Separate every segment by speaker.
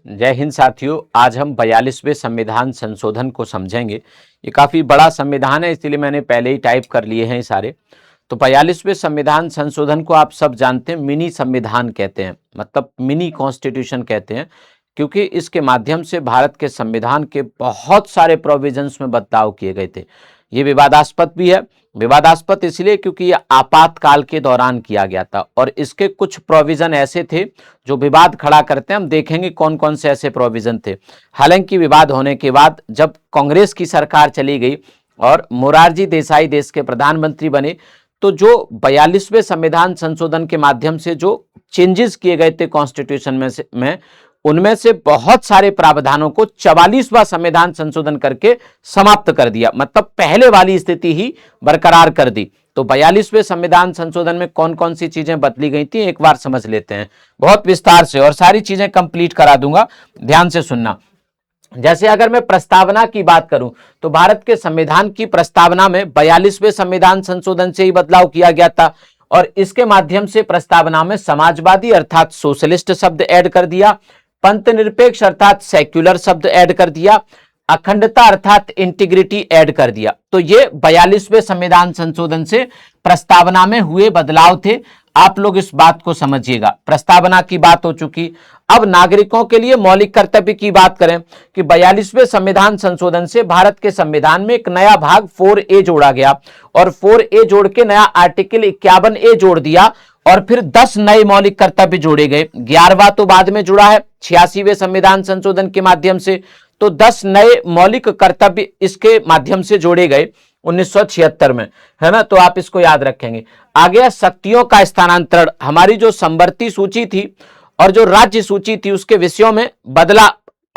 Speaker 1: जय हिंद साथियों। आज हम 42वें संविधान संशोधन को समझेंगे। ये काफी बड़ा संविधान है, इसलिए मैंने पहले ही टाइप कर लिए हैं सारे। तो 42वें संविधान संशोधन को आप सब जानते हैं, मिनी संविधान कहते हैं, मतलब मिनी कॉन्स्टिट्यूशन कहते हैं, क्योंकि इसके माध्यम से भारत के संविधान के बहुत सारे प्रोविजंस में बदलाव किए गए थे। ये विवादास्पद भी है। विवादास्पद इसलिए क्योंकि ये आपातकाल के दौरान किया गया था और इसके कुछ प्रोविजन ऐसे थे जो विवाद खड़ा करते हैं। हम देखेंगे कौन कौन से ऐसे प्रोविजन थे। हालांकि विवाद होने के बाद जब कांग्रेस की सरकार चली गई और मोरारजी देसाई देश के प्रधानमंत्री बने, तो जो 42वें संविधान संशोधन के माध्यम से जो चेंजेस किए गए थे कॉन्स्टिट्यूशन में उनमें से बहुत सारे प्रावधानों को 44वां संविधान संशोधन करके समाप्त कर दिया, मतलब पहले वाली स्थिति ही बरकरार कर दी। तो 42वें संविधान संशोधन में कौन कौन सी चीजें बदली गई थी एक बार समझ लेते हैं बहुत विस्तार से, और सारी चीजें कंप्लीट करा दूंगा, ध्यान से सुनना। जैसे अगर मैं प्रस्तावना की बात करूं तो भारत के संविधान की प्रस्तावना में 42वें संविधान संशोधन से ही बदलाव किया गया था और इसके माध्यम से प्रस्तावना में समाजवादी अर्थात सोशलिस्ट शब्द ऐड कर दिया, पंथ निरपेक्ष अर्थात सेक्युलर शब्द ऐड कर दिया, अखंडता अर्थात इंटीग्रिटी ऐड कर दिया। तो ये 42वें संविधान संशोधन से प्रस्तावना में हुए बदलाव थे। आप लोग इस बात को समझिएगा। प्रस्तावना की बात हो चुकी। अब नागरिकों के लिए मौलिक कर्तव्य की बात करें कि 42वें संविधान संशोधन से भारत के संविधान में एक नया भाग 4A जोड़ा गया और 4A जोड़ के नया आर्टिकल 51A जोड़ दिया और फिर 10 नए मौलिक कर्तव्य जोड़े गए। 11वां तो बाद में जुड़ा है 86वें संविधान संशोधन के माध्यम से, तो 10 नए मौलिक कर्तव्य इसके माध्यम से जोड़े गए 1976 में, है ना। तो आप इसको याद रखेंगे। आगे शक्तियों का स्थानांतरण, हमारी जो संवर्ती सूची थी और जो राज्य सूची थी उसके विषयों में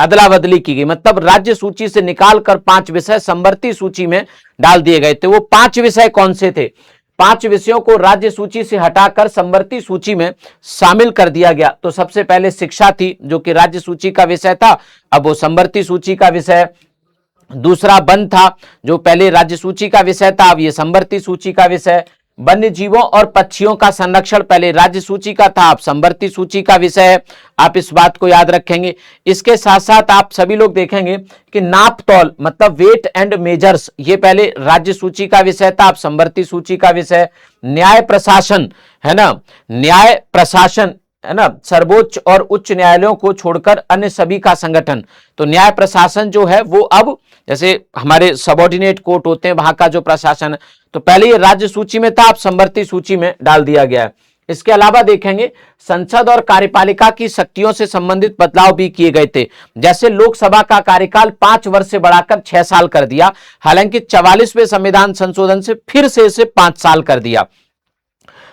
Speaker 1: अदला बदली की गई, मतलब राज्य सूची से निकालकर 5 विषय संवर्ती सूची में डाल दिए गए थे। वो 5 विषय कौन से थे? 5 विषयों को राज्य सूची से हटाकर संवर्ती सूची में शामिल कर दिया गया। तो सबसे पहले शिक्षा थी जो कि राज्य सूची का विषय था, अब वो संवर्ती सूची का विषय। दूसरा वन था जो पहले राज्य सूची का विषय था, अब ये संवर्ती सूची का विषय। वन्य जीवों और पक्षियों का संरक्षण पहले राज्य सूची का था, अब संवर्ती सूची का विषय है। आप इस बात को याद रखेंगे। इसके साथ साथ आप सभी लोग देखेंगे कि नाप तौल मतलब वेट एंड मेजर्स, ये पहले राज्य सूची का विषय था, अब संवर्ती सूची का विषय। न्याय प्रशासन, है ना, न्याय प्रशासन, है ना, सर्वोच्च और उच्च न्यायालयों को छोड़कर अन्य सभी का संगठन। तो न्याय प्रशासन जो है वो अब जैसे हमारे सबऑर्डिनेट कोर्ट होते हैं वहां का जो प्रशासन है, तो पहले ये राज्य सूची में था, अब संवर्ती सूची में डाल दिया गया है। इसके अलावा देखेंगे संसद और कार्यपालिका की शक्तियों से संबंधित बदलाव भी किए गए थे। जैसे लोकसभा का कार्यकाल 5 वर्ष से बढ़ाकर 6 साल कर दिया, हालांकि 44वें संविधान संशोधन से फिर से इसे 5 साल कर दिया।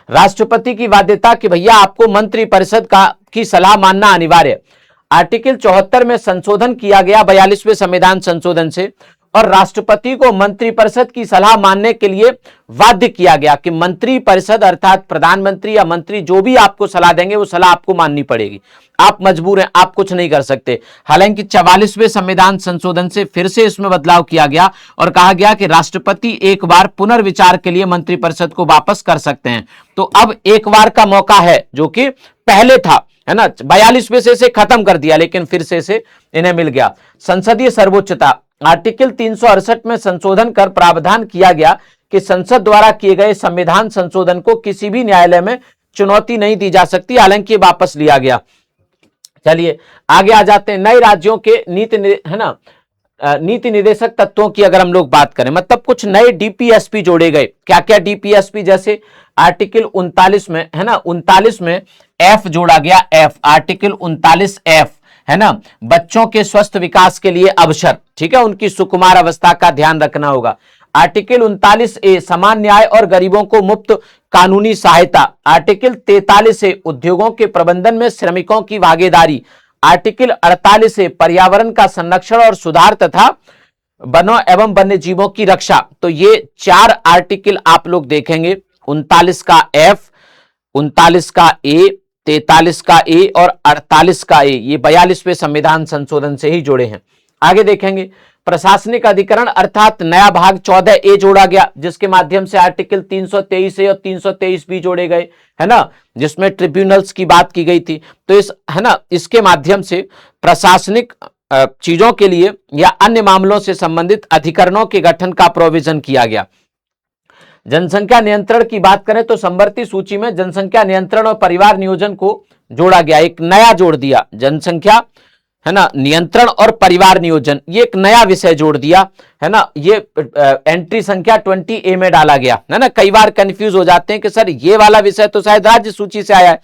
Speaker 1: राष्ट्रपति की बाध्यता कि भैया आपको मंत्रिपरिषद की सलाह मानना अनिवार्य। आर्टिकल 74 में संशोधन किया गया 42वें संविधान संशोधन से और राष्ट्रपति को मंत्रिपरिषद की सलाह मानने के लिए बाध्य किया गया कि मंत्रिपरिषद अर्थात प्रधानमंत्री या मंत्री जो भी आपको सलाह देंगे वो सलाह आपको माननी पड़ेगी। आप मजबूर हैं, आप कुछ नहीं कर सकते। हालांकि 44वें संविधान संशोधन से फिर से इसमें बदलाव किया गया और कहा गया कि राष्ट्रपति एक बार पुनर्विचार के लिए मंत्रिपरिषद को वापस कर सकते हैं। तो अब एक बार का मौका है जो कि पहले था, है ना। 42वें से इसे खत्म कर दिया लेकिन फिर से इसे इन्हें मिल गया। संसदीय सर्वोच्चता, आर्टिकल 368 में संशोधन कर प्रावधान किया गया कि संसद द्वारा किए गए संविधान संशोधन को किसी भी न्यायालय में चुनौती नहीं दी जा सकती, हालांकि वापस लिया गया। चलिए आगे आ जाते हैं। नए राज्यों के नीति निर्देशक तत्वों की अगर हम लोग बात करें, मतलब कुछ नए डीपीएसपी जोड़े गए। क्या क्या डीपीएसपी? जैसे आर्टिकल 39 में, है ना, 39 में एफ जोड़ा गया, एफ, आर्टिकल 39 एफ, है ना, बच्चों के स्वस्थ विकास के लिए अवसर, ठीक है, उनकी सुकुमार अवस्था का ध्यान रखना होगा। आर्टिकल 39A समान न्याय और गरीबों को मुफ्त कानूनी सहायता। आर्टिकल 43A उद्योगों के प्रबंधन में श्रमिकों की भागीदारी। आर्टिकल 48A पर्यावरण का संरक्षण और सुधार तथा वनों एवं वन्य जीवों की रक्षा। तो ये 4 आर्टिकल आप लोग देखेंगे, 39 का एफ, 39 का ए, 43 का ए और 48 का ए, ये 42वें संविधान संशोधन से ही जुड़े हैं। आगे देखेंगे प्रशासनिक अधिकरण अर्थात नया भाग 14A जोड़ा गया, जिसके माध्यम से आर्टिकल 323A और 323B जोड़े गए, है ना, जिसमें ट्रिब्यूनल्स की बात की गई थी। तो इस, है ना, इसके माध्यम से प्रशासनिक चीजों के लिए या अन्य मामलों से संबंधित अधिकरणों के गठन का प्रोविजन किया गया। जनसंख्या नियंत्रण की बात करें तो संवर्ती सूची में जनसंख्या नियंत्रण और परिवार नियोजन को जोड़ा गया, एक नया जोड़ दिया, जनसंख्या, है ना, नियंत्रण और परिवार नियोजन, ये एक नया विषय जोड़ दिया, है ना। ये एंट्री संख्या 20A में डाला गया, है ना। कई बार कंफ्यूज हो जाते हैं कि सर ये वाला विषय तो शायद राज्य सूची से आया है,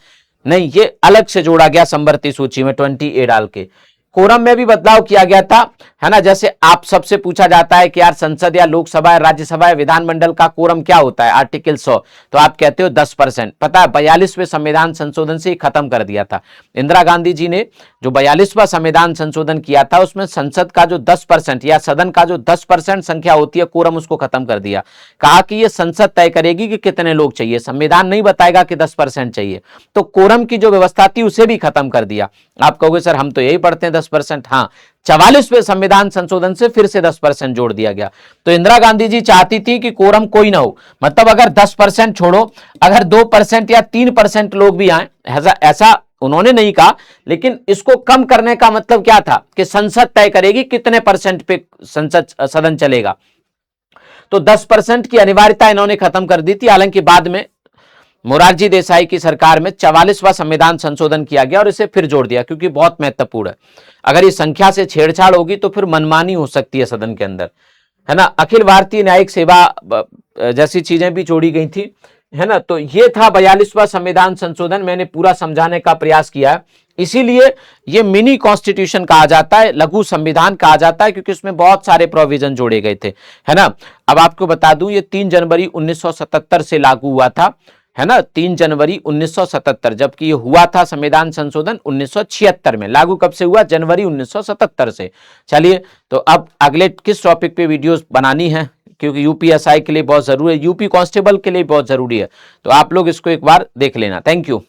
Speaker 1: नहीं, ये अलग से जोड़ा गया संवर्ती सूची में 20A डाल के। कोरम में भी बदलाव किया गया था, है ना। जैसे आप सबसे पूछा जाता है कि यार संसद या लोकसभा या राज्यसभा या विधानमंडल का कोरम क्या होता है, आर्टिकल 100, तो आप कहते हो 10%। पता है 42वें संविधान संशोधन से खत्म कर दिया था इंदिरा गांधी जी ने। जो 42वां संविधान संशोधन किया था उसमें संसद का जो 10% या सदन का जो 10% संख्या होती है कोरम, उसको खत्म कर दिया। कहा कि ये संसद तय करेगी कि कितने लोग चाहिए, संविधान नहीं बताएगा कि 10% चाहिए। तो कोरम की जो व्यवस्था थी उसे भी खत्म कर दिया। आप कहोगे सर हम तो यही पढ़ते हैं 10%, हाँ, 44वें संविधान संशोधन से फिर से 10% जोड़ दिया गया। तो इंदिरा गांधी जी चाहती थी कि कोरम कोई ना हो, मतलब अगर 10% छोड़ो, अगर 2% या 3% लोग भी आए, ऐसा उन्होंने नहीं कहा, लेकिन इसको कम करने का मतलब क्या था कि संसद तय करेगी कितने परसेंट पे संसद सदन चलेगा। तो 10% की अनिवार्यता इन्होंने खत्म कर दी थी। हालांकि बाद में मोरारजी देसाई की सरकार में 44वां संविधान संशोधन किया गया और इसे फिर जोड़ दिया, क्योंकि बहुत महत्वपूर्ण है। अगर इस संख्या से छेड़छाड़ होगी तो फिर मनमानी हो सकती है सदन के अंदर, है ना। अखिल भारतीय न्यायिक सेवा जैसी चीजें भी जोड़ी गई थी, है ना। तो ये था 42वां संविधान संशोधन, मैंने पूरा समझाने का प्रयास किया है। इसीलिए ये मिनी कॉन्स्टिट्यूशन कहा जाता है, लघु संविधान कहा जाता है, क्योंकि इसमें बहुत सारे प्रोविजन जोड़े गए थे, है ना। अब आपको बता दूं ये 3 जनवरी 1977 से लागू हुआ था, है ना, 3 जनवरी 1977, जबकि ये हुआ था संविधान संशोधन 1976 में। लागू कब से हुआ? जनवरी 1977 से। चलिए, तो अब अगले किस टॉपिक पे वीडियोस बनानी है, क्योंकि यूपीएसआई के लिए बहुत जरूरी है, यूपी कांस्टेबल के लिए बहुत जरूरी है, तो आप लोग इसको एक बार देख लेना। Thank you.